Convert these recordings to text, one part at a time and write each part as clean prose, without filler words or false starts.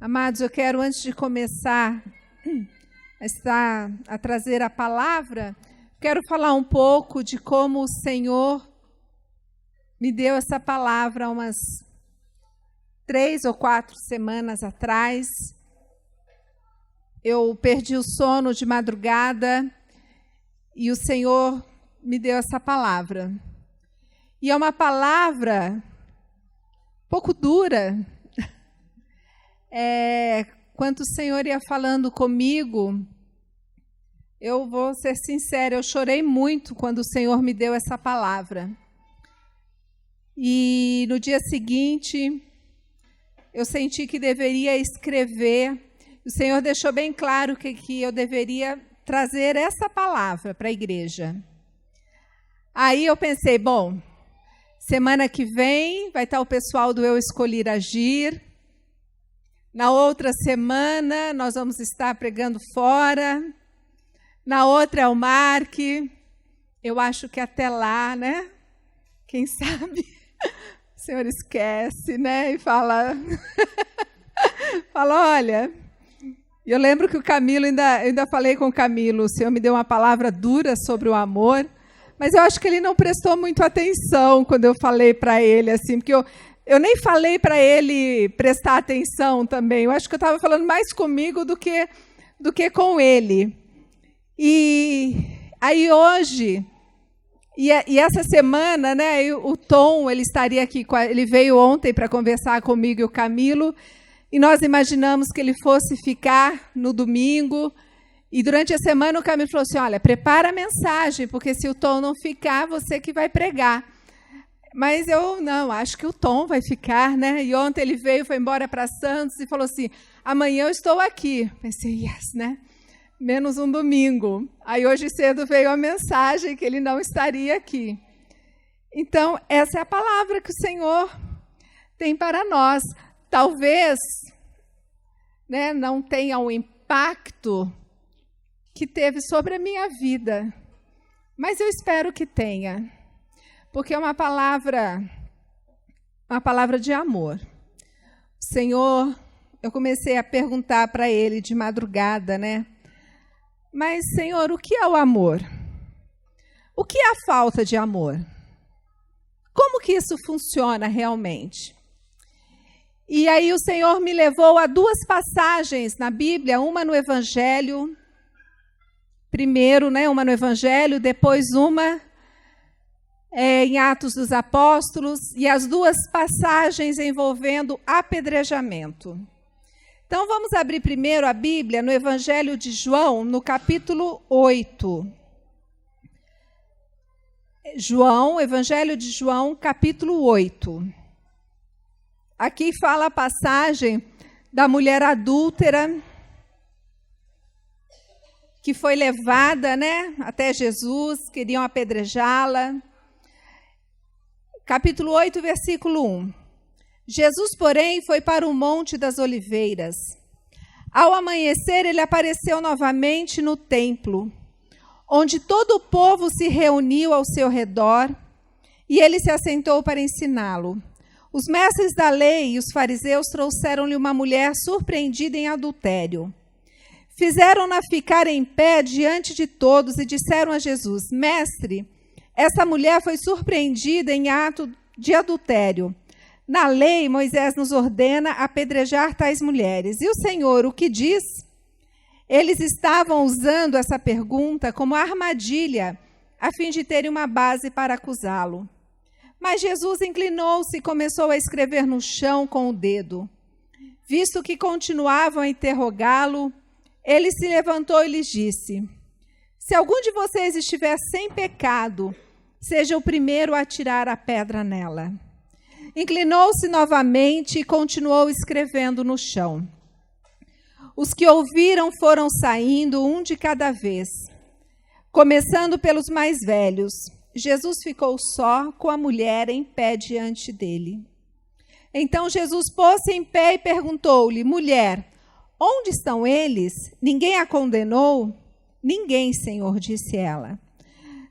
Amados, eu quero, antes de começar a trazer a palavra, quero falar um pouco de como o Senhor me deu essa palavra há umas 3 ou 4 semanas atrás. Eu perdi o sono de madrugada e o Senhor me deu essa palavra. E é uma palavra um pouco dura. Quando o Senhor ia falando comigo, eu vou ser sincera, eu chorei muito quando o Senhor me deu essa palavra. E no dia seguinte, eu senti que deveria escrever. O Senhor deixou bem claro que eu deveria trazer essa palavra para a igreja. Aí eu pensei, bom, semana que vem vai estar o pessoal do Eu Escolhi Agir. Na outra semana, nós vamos estar pregando fora. Na outra é o Mark. Eu acho que até lá, né? Quem sabe? O Senhor esquece, né? E fala... fala, olha... Eu lembro que o Camilo, ainda falei com o Camilo, o Senhor me deu uma palavra dura sobre o amor, mas eu acho que ele não prestou muito atenção quando eu falei para ele, assim, porque eu nem falei para ele prestar atenção também. Eu acho que eu estava falando mais comigo do que com ele. E aí hoje, e essa semana, né, o Tom, ele estaria aqui, ele veio ontem para conversar comigo e o Camilo, e nós imaginamos que ele fosse ficar no domingo. E durante a semana o Camilo falou assim, olha, prepara a mensagem, porque se o Tom não ficar, você que vai pregar. Mas eu não, acho que o Tom vai ficar, né? E ontem ele veio, foi embora para Santos e falou assim, amanhã eu estou aqui. Pensei, yes, né? Menos um domingo. Aí hoje cedo veio a mensagem que ele não estaria aqui. Então, essa é a palavra que o Senhor tem para nós. Talvez, né, não tenha o impacto que teve sobre a minha vida, mas eu espero que tenha. Porque é uma palavra de amor. O Senhor, eu comecei a perguntar para ele de madrugada, né? Mas, Senhor, o que é o amor? O que é a falta de amor? Como que isso funciona realmente? E aí o Senhor me levou a 2 passagens na Bíblia, uma no Evangelho, primeiro, né, uma no Evangelho, depois uma em Atos dos Apóstolos, e as 2 passagens envolvendo apedrejamento. Então, vamos abrir primeiro a Bíblia no Evangelho de João, no capítulo 8. Evangelho de João, capítulo 8. Aqui fala a passagem da mulher adúltera, que foi levada, né, até Jesus, queriam apedrejá-la. Capítulo 8, versículo 1. Jesus, porém, foi para o Monte das Oliveiras. Ao amanhecer, ele apareceu novamente no templo, onde todo o povo se reuniu ao seu redor, e ele se assentou para ensiná-lo. Os mestres da lei e os fariseus trouxeram-lhe uma mulher surpreendida em adultério. Fizeram-na ficar em pé diante de todos e disseram a Jesus, Mestre, essa mulher foi surpreendida em ato de adultério. Na lei, Moisés nos ordena apedrejar tais mulheres. E o Senhor, o que diz? Eles estavam usando essa pergunta como armadilha, a fim de terem uma base para acusá-lo. Mas Jesus inclinou-se e começou a escrever no chão com o dedo. Visto que continuavam a interrogá-lo, ele se levantou e lhes disse, se algum de vocês estiver sem pecado, seja o primeiro a atirar a pedra nela. Inclinou-se novamente e continuou escrevendo no chão. Os que ouviram foram saindo, um de cada vez, começando pelos mais velhos. Jesus ficou só com a mulher em pé diante dele. Então Jesus pôs-se em pé e perguntou-lhe: mulher, onde estão eles? Ninguém a condenou? Ninguém, Senhor, disse ela.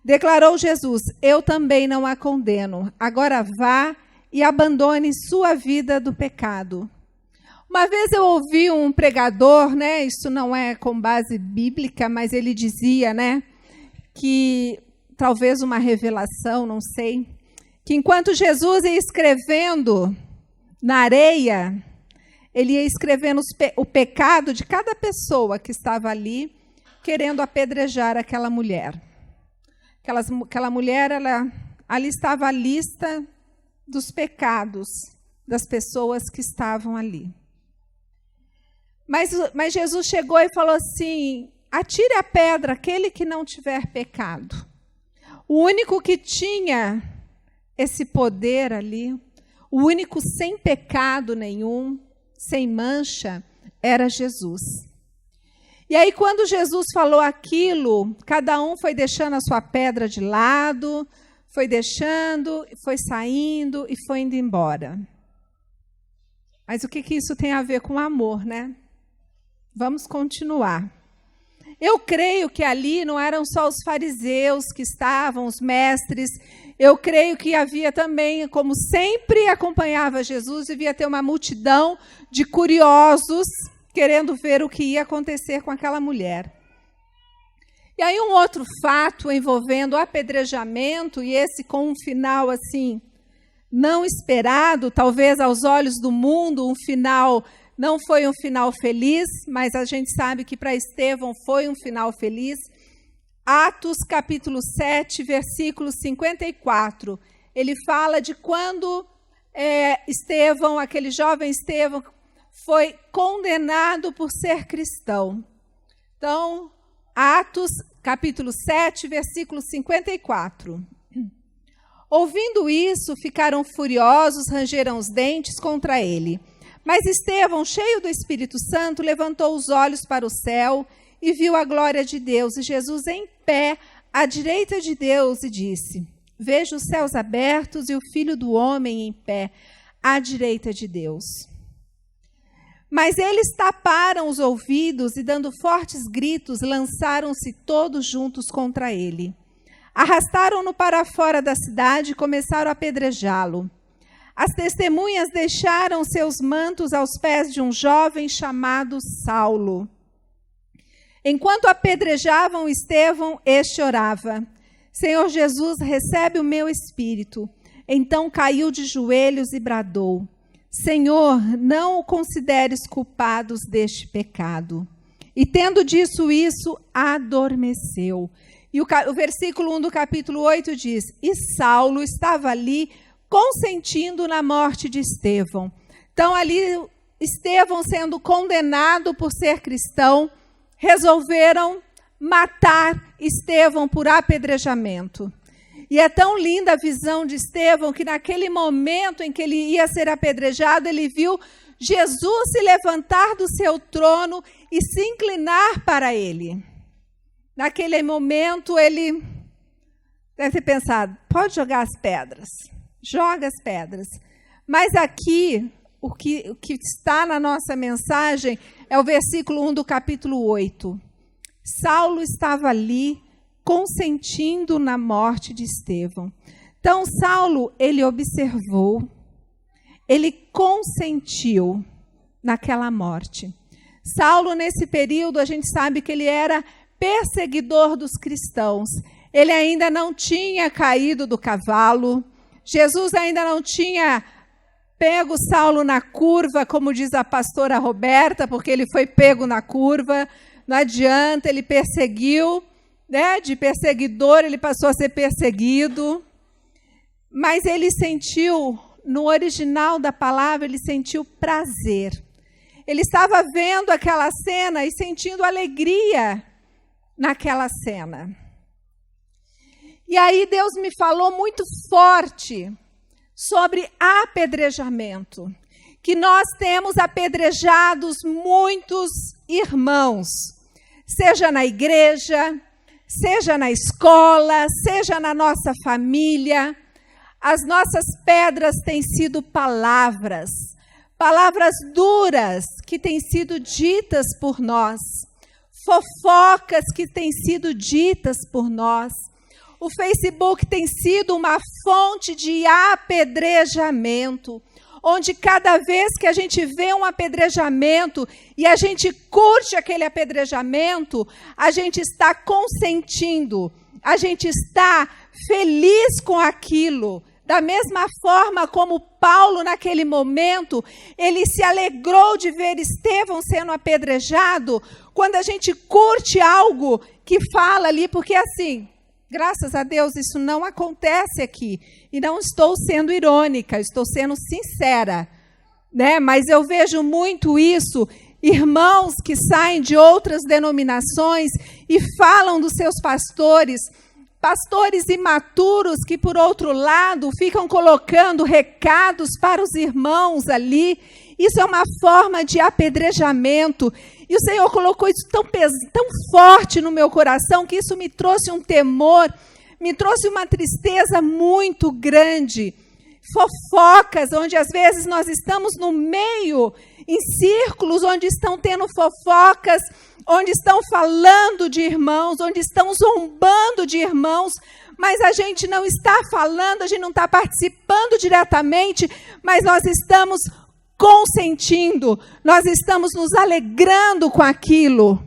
Declarou Jesus: eu também não a condeno. Agora vá e abandone sua vida do pecado. Uma vez eu ouvi um pregador, né, isso não é com base bíblica, mas ele dizia, né, que talvez uma revelação, não sei, que enquanto Jesus ia escrevendo na areia, ele ia escrevendo o pecado de cada pessoa que estava ali, querendo apedrejar aquela mulher. Aquela mulher, ali estava a lista dos pecados das pessoas que estavam ali. Mas Jesus chegou e falou assim: atire a pedra aquele que não tiver pecado. O único que tinha esse poder ali, o único sem pecado nenhum, sem mancha, era Jesus. E aí, quando Jesus falou aquilo, cada um foi deixando a sua pedra de lado, foi deixando, foi saindo e foi indo embora. Mas o que isso tem a ver com amor, né? Vamos continuar. Eu creio que ali não eram só os fariseus que estavam, os mestres. Eu creio que havia também, como sempre acompanhava Jesus, devia ter uma multidão de curiosos querendo ver o que ia acontecer com aquela mulher. E aí um outro fato envolvendo o apedrejamento, e esse com um final assim não esperado, talvez aos olhos do mundo, um final... Não foi um final feliz, mas a gente sabe que para Estevão foi um final feliz. Atos capítulo 7, versículo 54. Ele fala de quando Estevão, aquele jovem Estevão, foi condenado por ser cristão. Então, Atos capítulo 7, versículo 54. Ouvindo isso, ficaram furiosos, rangeram os dentes contra ele. Mas Estevão, cheio do Espírito Santo, levantou os olhos para o céu e viu a glória de Deus e Jesus em pé à direita de Deus e disse: vejo os céus abertos e o Filho do Homem em pé à direita de Deus. Mas eles taparam os ouvidos e, dando fortes gritos, lançaram-se todos juntos contra ele. Arrastaram-no para fora da cidade e começaram a apedrejá-lo. As testemunhas deixaram seus mantos aos pés de um jovem chamado Saulo. Enquanto apedrejavam Estevão, este orava: Senhor Jesus, recebe o meu espírito. Então caiu de joelhos e bradou: Senhor, não o consideres culpados deste pecado. E tendo dito isso, adormeceu. E o versículo 1 do capítulo 8 diz: E Saulo estava ali, consentindo na morte de Estevão. Então, ali, Estevão sendo condenado por ser cristão, resolveram matar Estevão por apedrejamento. E é tão linda a visão de Estevão que naquele momento em que ele ia ser apedrejado, ele viu Jesus se levantar do seu trono e se inclinar para ele. Naquele momento, ele deve ter pensado: pode jogar as pedras. Joga as pedras. Mas aqui, o que está na nossa mensagem é o versículo 1 do capítulo 8. Saulo estava ali, consentindo na morte de Estevão. Então, Saulo, ele observou, ele consentiu naquela morte. Saulo, nesse período, a gente sabe que ele era perseguidor dos cristãos. Ele ainda não tinha caído do cavalo. Jesus ainda não tinha pego Saulo na curva, como diz a pastora Roberta, porque ele foi pego na curva. Não adianta, ele perseguiu, né? De perseguidor ele passou a ser perseguido. Mas ele sentiu, no original da palavra, ele sentiu prazer. Ele estava vendo aquela cena e sentindo alegria naquela cena. E aí Deus me falou muito forte sobre apedrejamento, que nós temos apedrejados muitos irmãos, seja na igreja, seja na escola, seja na nossa família. As nossas pedras têm sido palavras, palavras duras que têm sido ditas por nós, fofocas que têm sido ditas por nós. O Facebook tem sido uma fonte de apedrejamento, onde cada vez que a gente vê um apedrejamento e a gente curte aquele apedrejamento, a gente está consentindo, a gente está feliz com aquilo. Da mesma forma como Paulo, naquele momento, ele se alegrou de ver Estevão sendo apedrejado, quando a gente curte algo que fala ali, porque assim, graças a Deus, isso não acontece aqui. E não estou sendo irônica, estou sendo sincera, né? Mas eu vejo muito isso, irmãos que saem de outras denominações e falam dos seus pastores, pastores imaturos que, por outro lado, ficam colocando recados para os irmãos ali. Isso é uma forma de apedrejamento. E o Senhor colocou isso tão forte no meu coração, que isso me trouxe um temor, me trouxe uma tristeza muito grande. Fofocas, onde às vezes nós estamos no meio, em círculos onde estão tendo fofocas, onde estão falando de irmãos, onde estão zombando de irmãos, mas a gente não está falando, a gente não está participando diretamente, mas nós estamos consentindo, nós estamos nos alegrando com aquilo.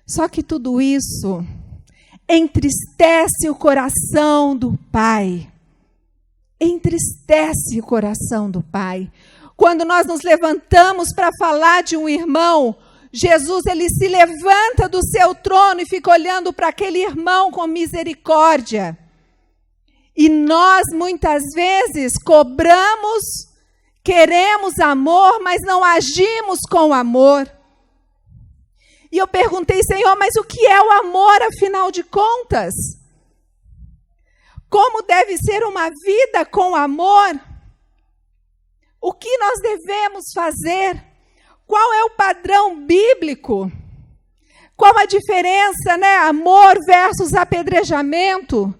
Só que tudo isso entristece o coração do Pai. Entristece o coração do Pai. Quando nós nos levantamos para falar de um irmão, Jesus, ele se levanta do seu trono e fica olhando para aquele irmão com misericórdia. E nós, muitas vezes, cobramos, queremos amor, mas não agimos com amor. E eu perguntei, Senhor, mas o que é o amor, afinal de contas? Como deve ser uma vida com amor? O que nós devemos fazer? Qual é o padrão bíblico? Qual a diferença, né? Amor versus apedrejamento?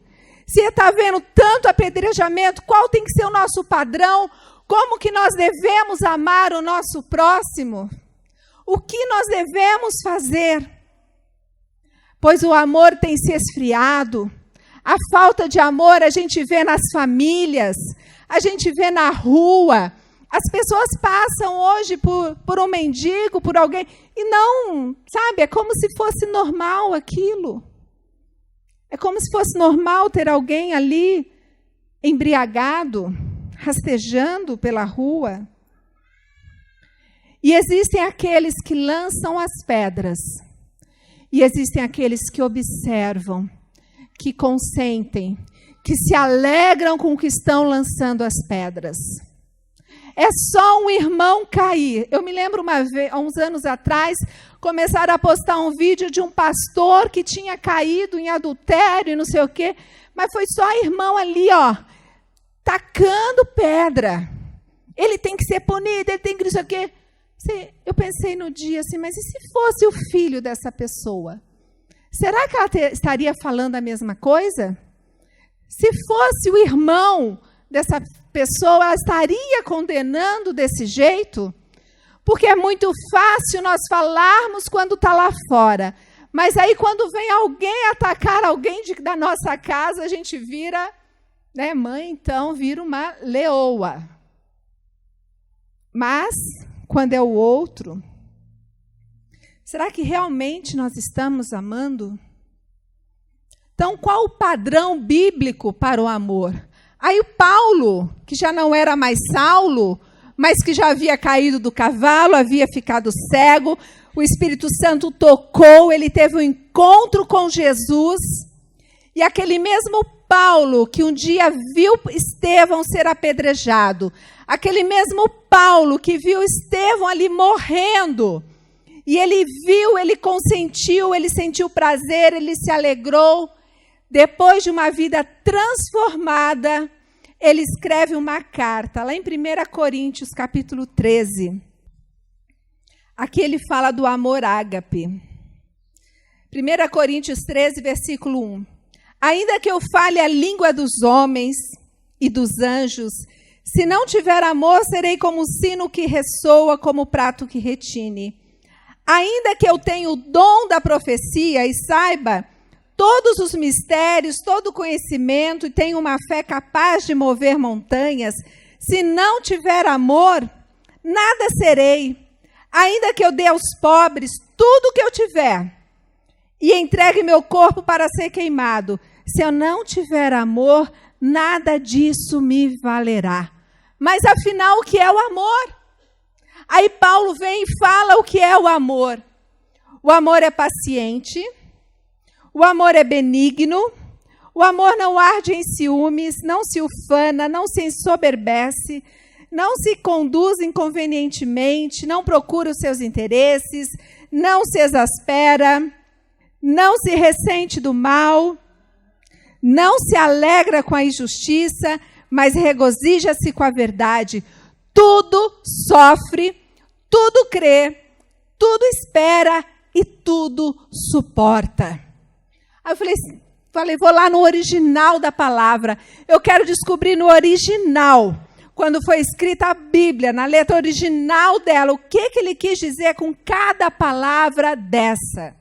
Se está vendo tanto apedrejamento, qual tem que ser o nosso padrão? Como que nós devemos amar o nosso próximo? O que nós devemos fazer? Pois o amor tem se esfriado. A falta de amor a gente vê nas famílias, a gente vê na rua. As pessoas passam hoje por um mendigo, por alguém, e não, sabe, é como se fosse normal aquilo. É como se fosse normal ter alguém ali embriagado, rastejando pela rua. E existem aqueles que lançam as pedras. E existem aqueles que observam, que consentem, que se alegram com o que estão lançando as pedras. É só um irmão cair. Eu me lembro uma vez, há uns anos atrás, começaram a postar um vídeo de um pastor que tinha caído em adultério e não sei o quê, mas foi só irmão ali, ó, tacando pedra. Ele tem que ser punido, ele tem que não sei o quê. Eu pensei no dia assim, mas e se fosse o filho dessa pessoa? Será que ela estaria falando a mesma coisa? Se fosse o irmão dessa pessoa, ela estaria condenando desse jeito? Porque é muito fácil nós falarmos quando está lá fora. Mas aí quando vem alguém atacar alguém da nossa casa, a gente vira, né, mãe, então vira uma leoa. Mas quando é o outro, será que realmente nós estamos amando? Então, qual o padrão bíblico para o amor? Aí o Paulo, que já não era mais Saulo, mas que já havia caído do cavalo, havia ficado cego, o Espírito Santo tocou, ele teve um encontro com Jesus, e aquele mesmo Paulo que um dia viu Estevão ser apedrejado, aquele mesmo Paulo que viu Estevão ali morrendo, e ele viu, ele consentiu, ele sentiu prazer, ele se alegrou. Depois de uma vida transformada, ele escreve uma carta, lá em 1 Coríntios, capítulo 13. Aqui ele fala do amor ágape. 1 Coríntios 13, versículo 1. Ainda que eu fale a língua dos homens e dos anjos. Se não tiver amor, serei como o sino que ressoa, como o prato que retine. Ainda que eu tenha o dom da profecia e saiba todos os mistérios, todo o conhecimento, e tenha uma fé capaz de mover montanhas, se não tiver amor, nada serei. Ainda que eu dê aos pobres tudo o que eu tiver, e entregue meu corpo para ser queimado, se eu não tiver amor, nada disso me valerá. Mas afinal, o que é o amor? Aí Paulo vem e fala o que é o amor. O amor é paciente, o amor é benigno, o amor não arde em ciúmes, não se ufana, não se ensoberbece, não se conduz inconvenientemente, não procura os seus interesses, não se exaspera, não se ressente do mal, não se alegra com a injustiça, mas regozija-se com a verdade. Tudo sofre, tudo crê, tudo espera e tudo suporta. Aí eu falei, vou lá no original da palavra. Eu quero descobrir no original, quando foi escrita a Bíblia, na letra original dela, o que ele quis dizer com cada palavra dessa.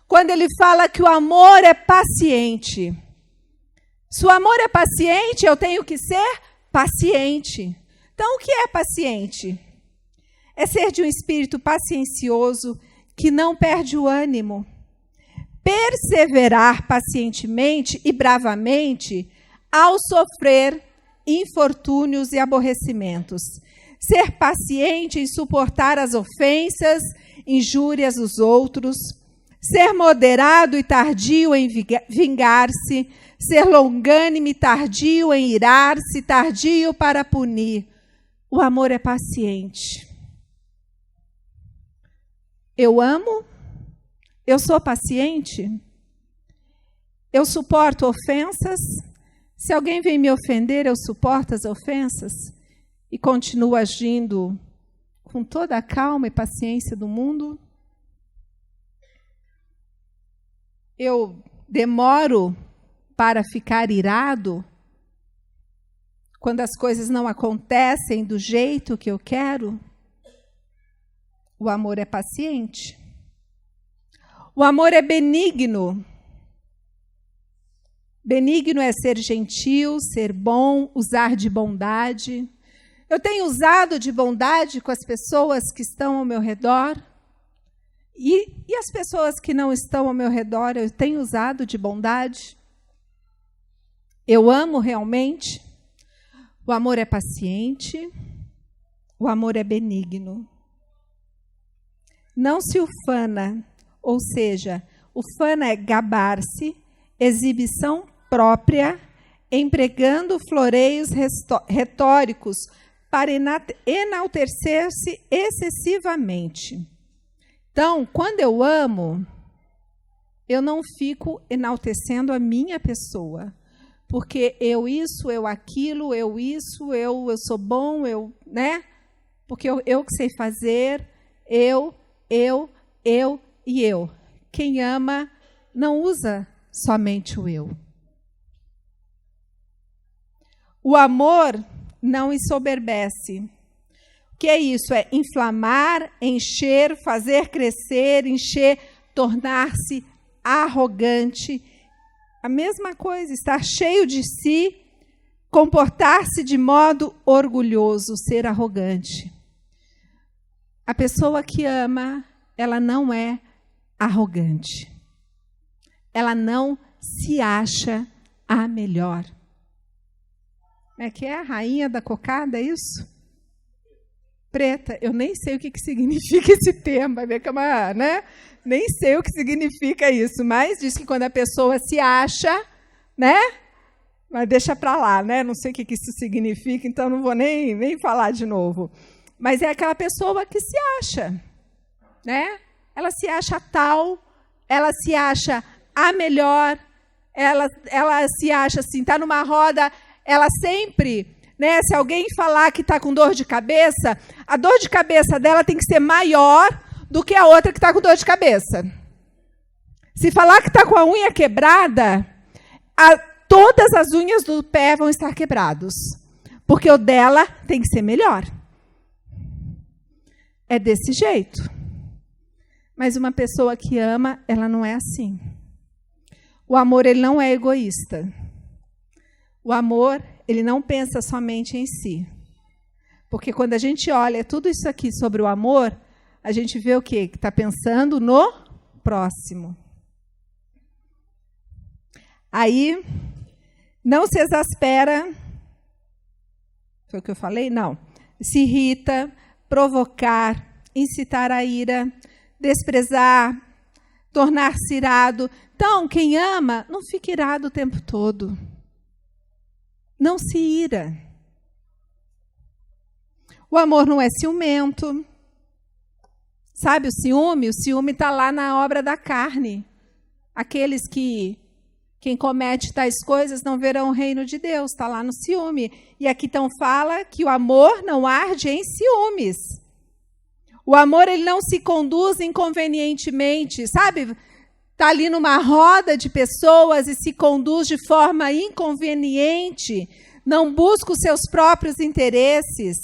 Quando ele fala que o amor é paciente. Se o amor é paciente, eu tenho que ser paciente. Então, o que é paciente? É ser de um espírito paciencioso, que não perde o ânimo. Perseverar pacientemente e bravamente ao sofrer infortúnios e aborrecimentos. Ser paciente em suportar as ofensas, injúrias dos outros. Ser moderado e tardio em vingar-se. Ser longânime, tardio em irar-se, tardio para punir. O amor é paciente. Eu amo, eu sou paciente, eu suporto ofensas. Se alguém vem me ofender, eu suporto as ofensas e continuo agindo com toda a calma e paciência do mundo. Eu demoro para ficar irado quando as coisas não acontecem do jeito que eu quero. O amor é paciente. O amor é benigno. Benigno é ser gentil, ser bom, usar de bondade. Eu tenho usado de bondade com as pessoas que estão ao meu redor. E as pessoas que não estão ao meu redor, eu tenho usado de bondade. Eu amo realmente. O amor é paciente. O amor é benigno. Não se ufana, ou seja, ufana é gabar-se, exibição própria, empregando floreios retóricos para enaltecer-se excessivamente. Então, quando eu amo, eu não fico enaltecendo a minha pessoa, porque eu isso, eu aquilo, eu isso, eu sou bom, né? Porque eu que sei fazer, eu e eu. Quem ama não usa somente o eu. O amor não ensoberbece. O que é isso? É inflamar, encher, fazer crescer, encher, tornar-se arrogante. A mesma coisa, estar cheio de si, comportar-se de modo orgulhoso, ser arrogante. A pessoa que ama, ela não é arrogante. Ela não se acha a melhor. É que é a rainha da cocada, é isso? Preta. Eu nem sei o que significa esse termo. Vai ver que é uma, né? Nem sei o que significa isso. Mas diz que quando a pessoa se acha, né? Mas deixa para lá, né? Não sei o que isso significa, então não vou nem falar de novo. Mas é aquela pessoa que se acha, né? Ela se acha tal, ela se acha a melhor, ela se acha assim, está numa roda, ela sempre, né? Se alguém falar que está com dor de cabeça, a dor de cabeça dela tem que ser maior do que a outra que está com dor de cabeça. Se falar que está com a unha quebrada, todas as unhas do pé vão estar quebrados, porque o dela tem que ser melhor. É desse jeito. Mas uma pessoa que ama, ela não é assim. O amor, ele não é egoísta. O amor, ele não pensa somente em si. Porque quando a gente olha tudo isso aqui sobre o amor, a gente vê o quê? Que está pensando no próximo. Aí, não se exaspera. Foi o que eu falei? Não. Se irrita, provocar, incitar a ira, desprezar, tornar-se irado. Então, quem ama, não fica irado o tempo todo. Não se ira. O amor não é ciumento. Sabe o ciúme? O ciúme está lá na obra da carne. Aqueles que, quem comete tais coisas não verão o reino de Deus. Está lá no ciúme. E aqui então fala que o amor não arde em ciúmes. O amor, ele não se conduz inconvenientemente, sabe? Está ali numa roda de pessoas e se conduz de forma inconveniente, não busca os seus próprios interesses.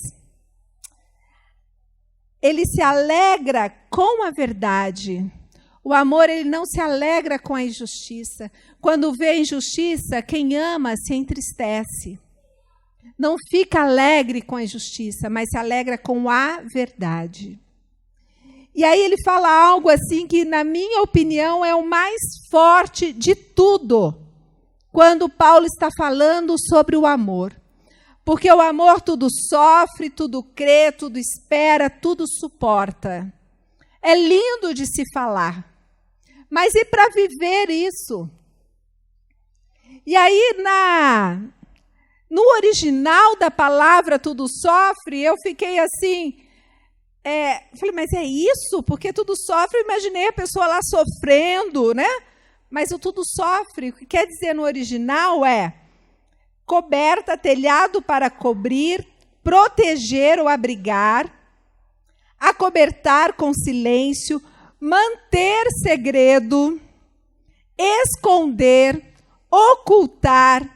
Ele se alegra com a verdade. O amor, ele não se alegra com a injustiça. Quando vê a injustiça, quem ama se entristece. Não fica alegre com a injustiça, mas se alegra com a verdade. E aí ele fala algo assim que, na minha opinião, é o mais forte de tudo, quando Paulo está falando sobre o amor. Porque o amor tudo sofre, tudo crê, tudo espera, tudo suporta. É lindo de se falar. Mas e para viver isso? E aí, no original da palavra tudo sofre, eu fiquei assim... falei, mas é isso? Porque tudo sofre, eu imaginei a pessoa lá sofrendo, né? Mas o tudo sofre, o que quer dizer no original é coberta, telhado para cobrir, proteger ou abrigar, acobertar com silêncio, manter segredo, esconder, ocultar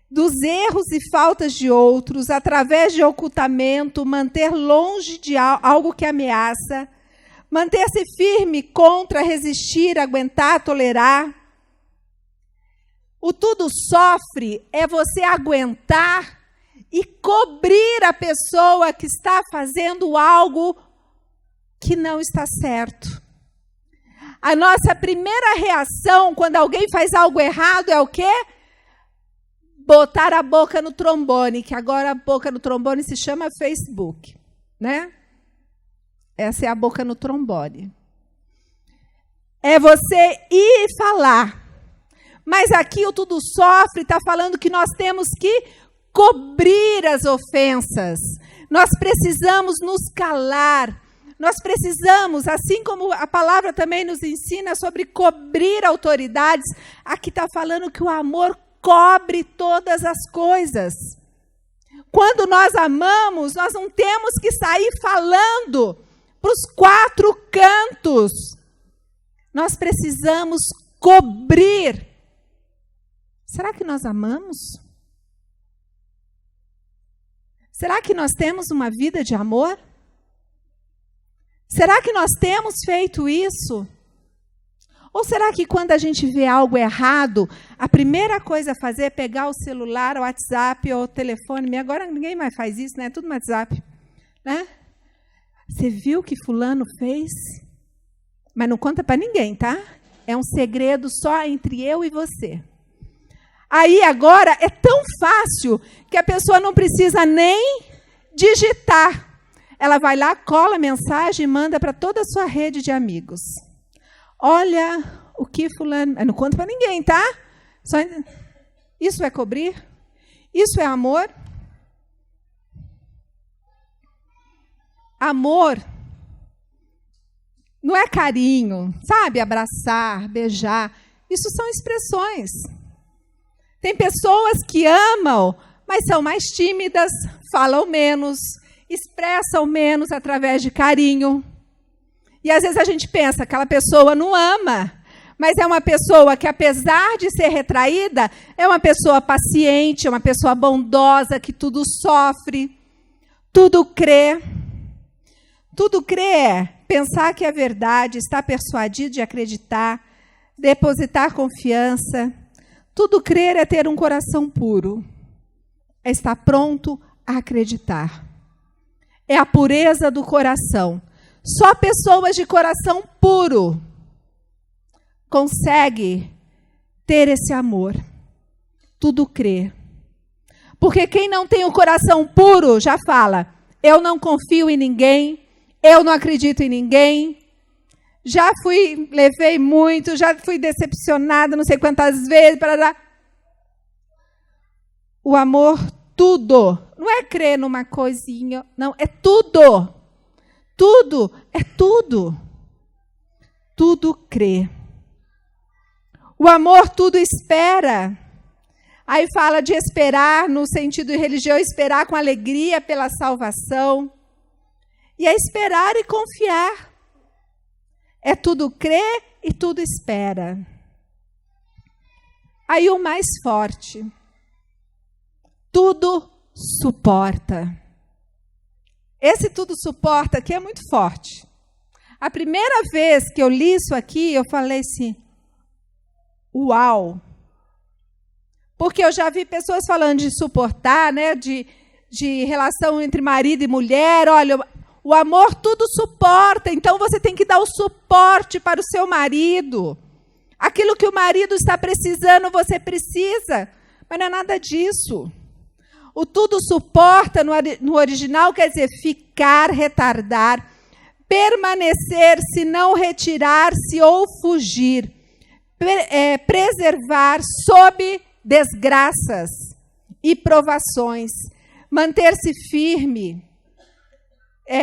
dos erros e faltas de outros, através de ocultamento, manter longe de algo que ameaça, manter-se firme contra, resistir, aguentar, tolerar. O tudo sofre é você aguentar e cobrir a pessoa que está fazendo algo que não está certo. A nossa primeira reação quando alguém faz algo errado é o quê? Botar a boca no trombone, que agora a boca no trombone se chama Facebook, né? Essa é a boca no trombone. É você ir falar. Mas aqui o tudo sofre está falando que nós temos que cobrir as ofensas. Nós precisamos nos calar. Nós precisamos, assim como a palavra também nos ensina sobre cobrir autoridades, aqui está falando que o amor cobre todas as coisas. Quando nós amamos, nós não temos que sair falando para os quatro cantos. Nós precisamos cobrir. Será que nós amamos? Será que nós temos uma vida de amor? Será que nós temos feito isso? Ou será que quando a gente vê algo errado, a primeira coisa a fazer é pegar o celular, o WhatsApp ou o telefone? Agora ninguém mais faz isso, né? Tudo no WhatsApp, né? Você viu o que fulano fez? Mas não conta para ninguém, tá? É um segredo só entre eu e você. Aí agora é tão fácil que a pessoa não precisa nem digitar. Ela vai lá, cola a mensagem e manda para toda a sua rede de amigos. Olha o que fulano... Não conta para ninguém, tá? Só... Isso é cobrir? Isso é amor? Amor não é carinho, sabe? Abraçar, beijar. Isso são expressões. Tem pessoas que amam, mas são mais tímidas, falam menos, expressam menos através de carinho. E às vezes a gente pensa, aquela pessoa não ama, Mas é uma pessoa que, apesar de ser retraída, é uma pessoa paciente, é uma pessoa bondosa, que tudo sofre, tudo crê. Tudo crê é pensar que é verdade, estar persuadido de acreditar, depositar confiança. Tudo crer é ter um coração puro, é estar pronto a acreditar. É a pureza do coração. Só pessoas de coração puro conseguem ter esse amor. Tudo crê. Porque quem não tem o coração puro já fala, eu não confio em ninguém, eu não acredito em ninguém, levei muito, já fui decepcionada não sei quantas vezes. O amor, tudo. Não é crer numa coisinha, não, é tudo. Tudo, é tudo. Tudo crê. O amor tudo espera. Aí fala de esperar, no sentido de religião, esperar com alegria pela salvação. E é esperar e confiar. É tudo crer e tudo espera. Aí o mais forte. Tudo suporta. Esse tudo suporta aqui é muito forte. A primeira vez que eu li isso aqui, eu falei assim, uau! Porque eu já vi pessoas falando de suportar, né, de relação entre marido e mulher. Olha, o amor tudo suporta, então você tem que dar o suporte para o seu marido. Aquilo que o marido está precisando, você precisa. Mas não é nada disso. O tudo suporta, no original, quer dizer ficar, retardar, permanecer, se não retirar-se ou fugir, preservar sob desgraças e provações, manter-se firme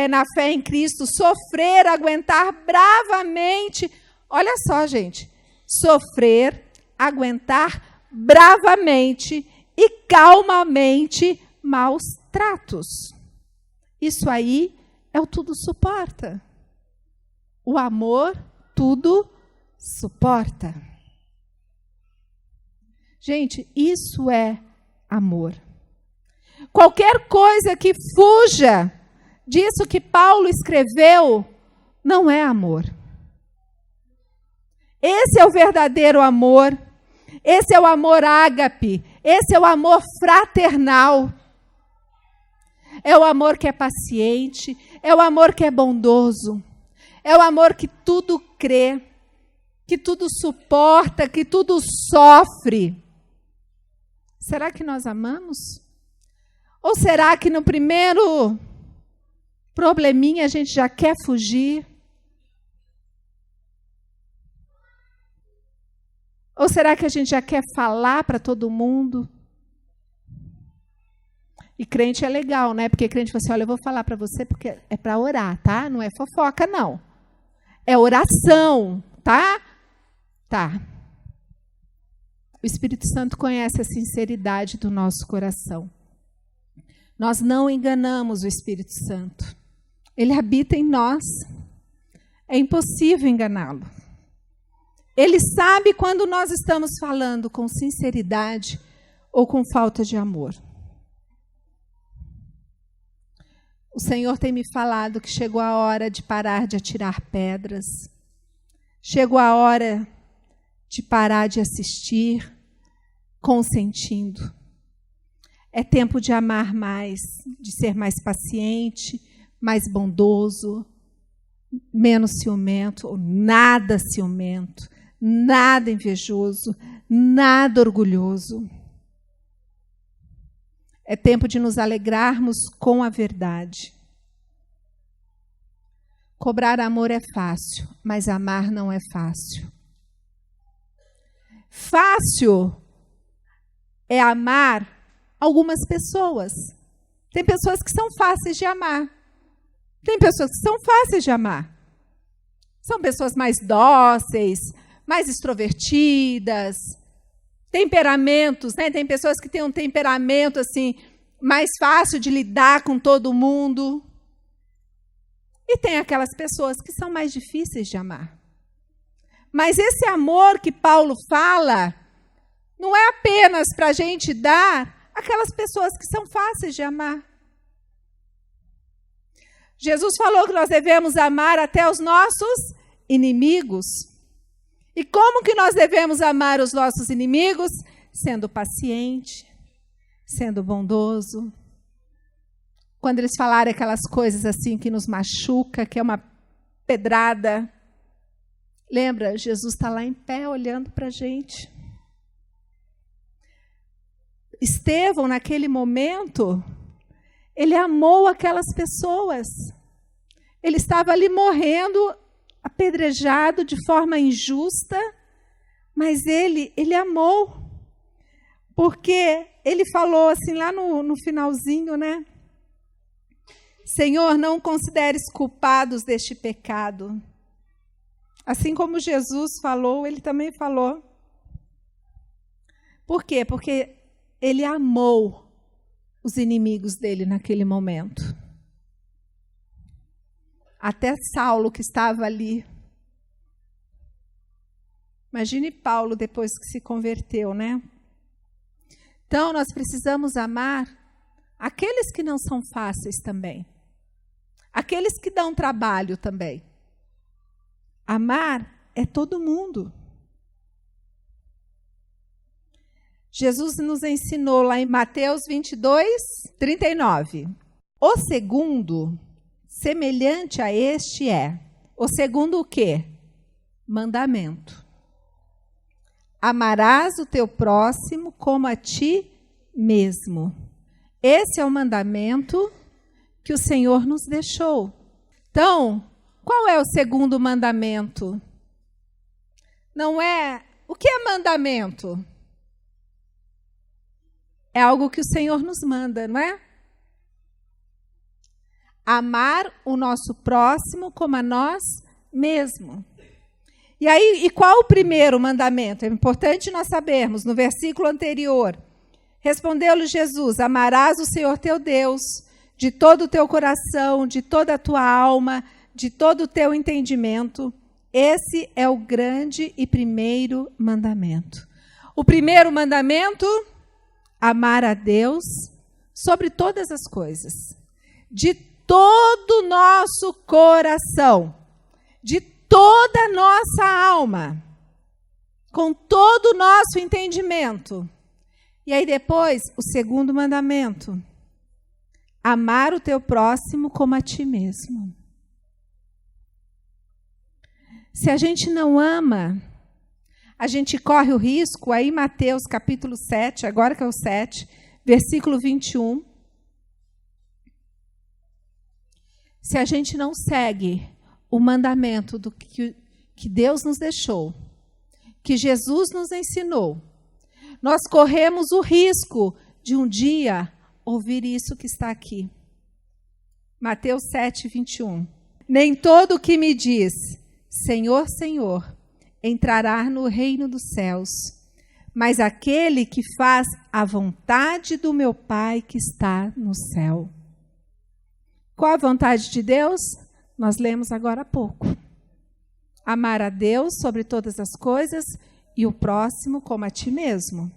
na fé em Cristo, sofrer, aguentar bravamente. Olha só, gente, sofrer, aguentar bravamente e calmamente maus tratos. Isso aí é o tudo suporta. O amor tudo suporta. Gente, isso é amor. Qualquer coisa que fuja disso que Paulo escreveu não é amor. Esse é o verdadeiro amor. Esse é o amor ágape. Esse é o amor fraternal. É o amor que é paciente. É o amor que é bondoso. É o amor que tudo crê, que tudo suporta, que tudo sofre. Será que nós amamos? Ou será que no primeiro probleminha a gente já quer fugir? Ou será que a gente já quer falar para todo mundo? E crente é legal, né? Porque crente fala assim, olha, eu vou falar para você porque é para orar, tá? Não é fofoca, não. É oração, tá? Tá. O Espírito Santo conhece a sinceridade do nosso coração. Nós não enganamos o Espírito Santo. Ele habita em nós. É impossível enganá-lo. Ele sabe quando nós estamos falando com sinceridade ou com falta de amor. O Senhor tem me falado que chegou a hora de parar de atirar pedras. Chegou a hora de parar de assistir, consentindo. É tempo de amar mais, de ser mais paciente, mais bondoso, menos ciumento, ou nada ciumento, nada invejoso, nada orgulhoso. É tempo de nos alegrarmos com a verdade. Cobrar amor é fácil, mas amar não é fácil. Fácil é amar algumas pessoas. Tem pessoas que são fáceis de amar. Tem pessoas que são fáceis de amar. São pessoas mais dóceis, mais extrovertidas, temperamentos, né? Tem pessoas que têm um temperamento assim mais fácil de lidar com todo mundo. E tem aquelas pessoas que são mais difíceis de amar. Mas esse amor que Paulo fala não é apenas para a gente dar aquelas pessoas que são fáceis de amar. Jesus falou que nós devemos amar até os nossos inimigos. E como que nós devemos amar os nossos inimigos? Sendo paciente, sendo bondoso. Quando eles falarem aquelas coisas assim que nos machuca, que é uma pedrada, lembra, Jesus está lá em pé olhando para a gente. Estevão, naquele momento, ele amou aquelas pessoas. Ele estava ali morrendo, apedrejado de forma injusta, mas ele amou. Porque ele falou assim lá no finalzinho, né? Senhor, não consideres culpados deste pecado. Assim como Jesus falou, ele também falou. Por quê? Porque ele amou os inimigos dele naquele momento. Até Saulo, que estava ali. Imagine Paulo depois que se converteu, né? Então, nós precisamos amar aqueles que não são fáceis também. Aqueles que dão trabalho também. Amar é todo mundo. Jesus nos ensinou lá em Mateus 22, 39. O segundo, semelhante a este é. O segundo o quê? Mandamento. Amarás o teu próximo como a ti mesmo. Esse é o mandamento que o Senhor nos deixou. Então, qual é o segundo mandamento? Não é... O que é mandamento? É algo que o Senhor nos manda, não é? Amar o nosso próximo como a nós mesmos. E aí, qual o primeiro mandamento? É importante nós sabermos, no versículo anterior. Respondeu-lhe Jesus, amarás o Senhor teu Deus de todo o teu coração, de toda a tua alma, de todo o teu entendimento. Esse é o grande e primeiro mandamento. O primeiro mandamento, amar a Deus sobre todas as coisas. De todo o nosso coração, de toda a nossa alma, com todo o nosso entendimento. E aí depois, o segundo mandamento, amar o teu próximo como a ti mesmo. Se a gente não ama, a gente corre o risco, aí Mateus capítulo 7, agora que é o 7, versículo 21. Se a gente não segue o mandamento do que Deus nos deixou, que Jesus nos ensinou, nós corremos o risco de um dia ouvir isso que está aqui. Mateus 7, 21. Nem todo o que me diz, Senhor, Senhor, entrará no reino dos céus, mas aquele que faz a vontade do meu Pai que está no céu. Qual a vontade de Deus? Nós lemos agora há pouco. Amar a Deus sobre todas as coisas e o próximo como a ti mesmo.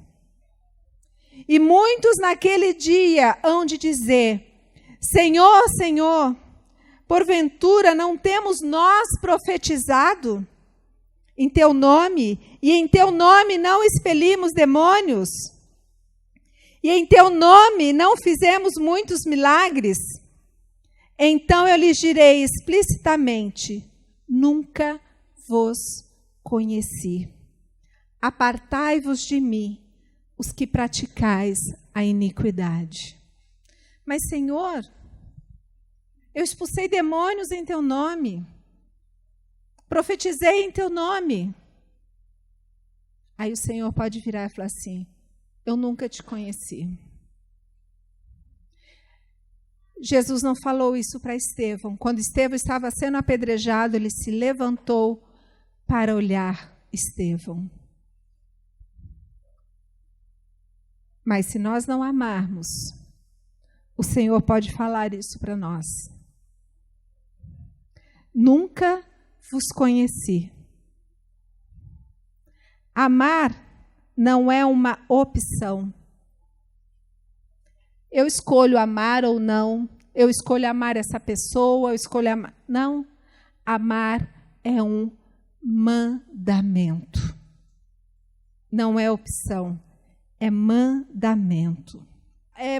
E muitos naquele dia hão de dizer, Senhor, Senhor, porventura não temos nós profetizado em teu nome, e em teu nome não expelimos demônios, e em teu nome não fizemos muitos milagres? Então eu lhes direi explicitamente, nunca vos conheci. Apartai-vos de mim, os que praticais a iniquidade. Mas, Senhor, eu expulsei demônios em teu nome, profetizei em teu nome. Aí o Senhor pode virar e falar assim, eu nunca te conheci. Jesus não falou isso para Estevão. Quando Estevão estava sendo apedrejado, ele se levantou para olhar Estevão. Mas se nós não amarmos, o Senhor pode falar isso para nós. Nunca vos conheci. Amar não é uma opção. Eu escolho amar ou não, eu escolho amar essa pessoa, eu escolho amar. Não, amar é um mandamento. Não é opção, é mandamento.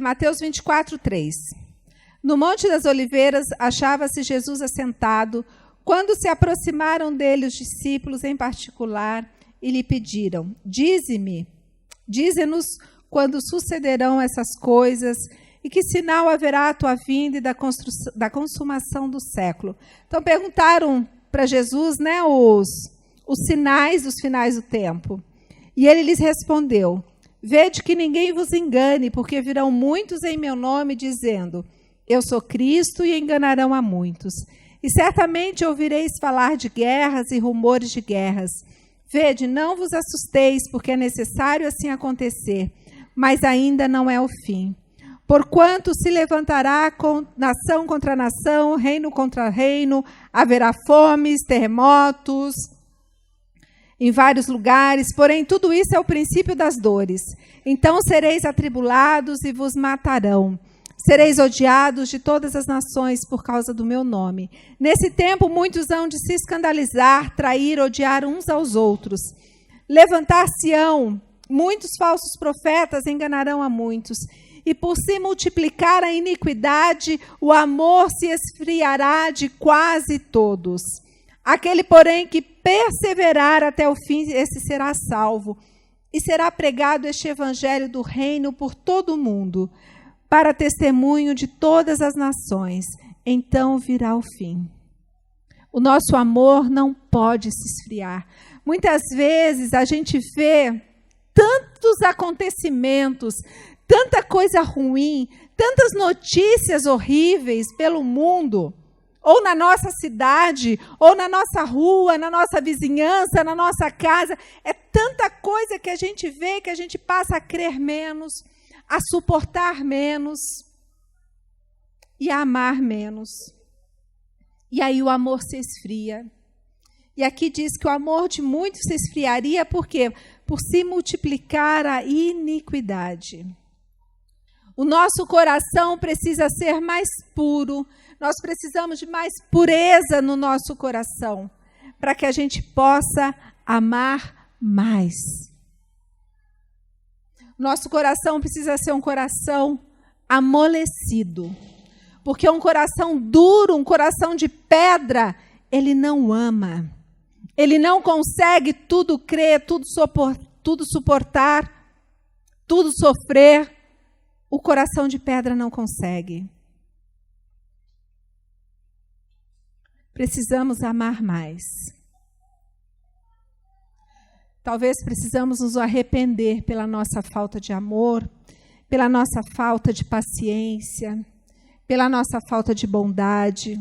Mateus 24, 3. No Monte das Oliveiras achava-se Jesus assentado, quando se aproximaram dele os discípulos em particular e lhe pediram: dize-nos quando sucederão essas coisas e que sinal haverá a tua vinda e da consumação do século. Então perguntaram para Jesus, né, os sinais dos finais do tempo. E ele lhes respondeu: vede que ninguém vos engane, porque virão muitos em meu nome dizendo: eu sou Cristo, e enganarão a muitos. E certamente ouvireis falar de guerras e rumores de guerras. Vede, não vos assusteis, porque é necessário assim acontecer, mas ainda não é o fim. Porquanto se levantará nação contra nação, reino contra reino, haverá fomes, terremotos em vários lugares, porém tudo isso é o princípio das dores. Então sereis atribulados e vos matarão. Sereis odiados de todas as nações por causa do meu nome. Nesse tempo muitos hão de se escandalizar, trair, odiar uns aos outros. Levantar-se-ão muitos falsos profetas, enganarão a muitos. E por se multiplicar a iniquidade, o amor se esfriará de quase todos. Aquele, porém, que perseverar até o fim, esse será salvo. E será pregado este evangelho do reino por todo o mundo, para testemunho de todas as nações. Então virá o fim. O nosso amor não pode se esfriar. Muitas vezes a gente vê tantos acontecimentos, tanta coisa ruim, tantas notícias horríveis pelo mundo, ou na nossa cidade, ou na nossa rua, na nossa vizinhança, na nossa casa. É tanta coisa que a gente vê que a gente passa a crer menos, a suportar menos e a amar menos. E aí o amor se esfria. E aqui diz que o amor de muitos se esfriaria, por quê? Por se multiplicar a iniquidade. O nosso coração precisa ser mais puro. Nós precisamos de mais pureza no nosso coração, para que a gente possa amar mais. Nosso coração precisa ser um coração amolecido, porque um coração duro, um coração de pedra, ele não ama. Ele não consegue tudo crer, tudo suportar, tudo sofrer. O coração de pedra não consegue. Precisamos amar mais. Talvez precisamos nos arrepender pela nossa falta de amor, pela nossa falta de paciência, pela nossa falta de bondade,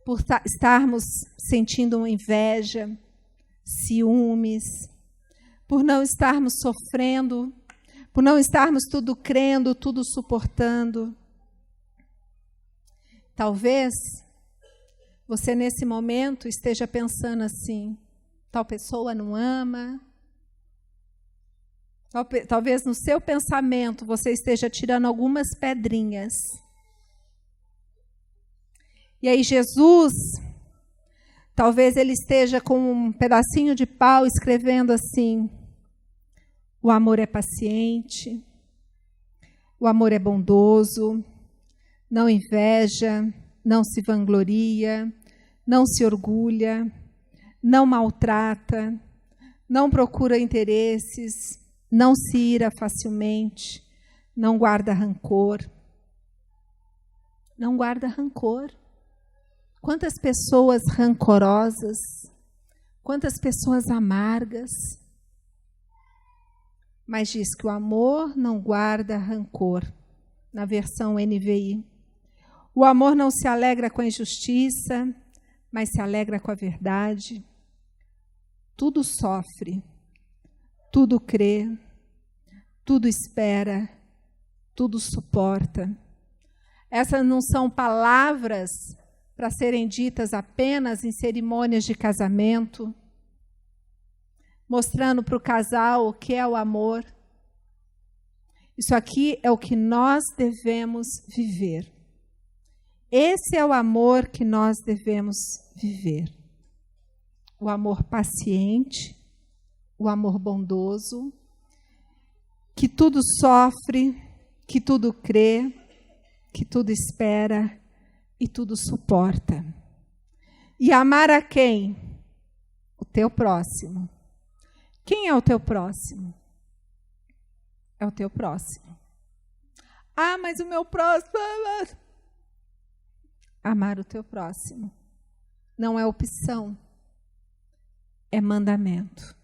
por estarmos sentindo inveja, ciúmes, por não estarmos sofrendo, por não estarmos tudo crendo, tudo suportando. Talvez você nesse momento esteja pensando assim: tal pessoa não ama. Talvez no seu pensamento você esteja tirando algumas pedrinhas. E aí Jesus, talvez ele esteja com um pedacinho de pau escrevendo assim: o amor é paciente, o amor é bondoso, não inveja, não se vangloria, não se orgulha, não maltrata, não procura interesses, não se ira facilmente, não guarda rancor. Não guarda rancor. Quantas pessoas rancorosas, quantas pessoas amargas. Mas diz que o amor não guarda rancor, na versão NVI. O amor não se alegra com a injustiça, mas se alegra com a verdade. Tudo sofre, tudo crê, tudo espera, tudo suporta. Essas não são palavras para serem ditas apenas em cerimônias de casamento. mostrando para o casal o que é o amor. Isso aqui é o que nós devemos viver. Esse é o amor que nós devemos viver. O amor paciente, o amor bondoso, que tudo sofre, que tudo crê, que tudo espera e tudo suporta. E amar a quem? O teu próximo. Quem é o teu próximo? É o teu próximo. Ah, mas o meu próximo... Amar o teu próximo não é opção, é mandamento.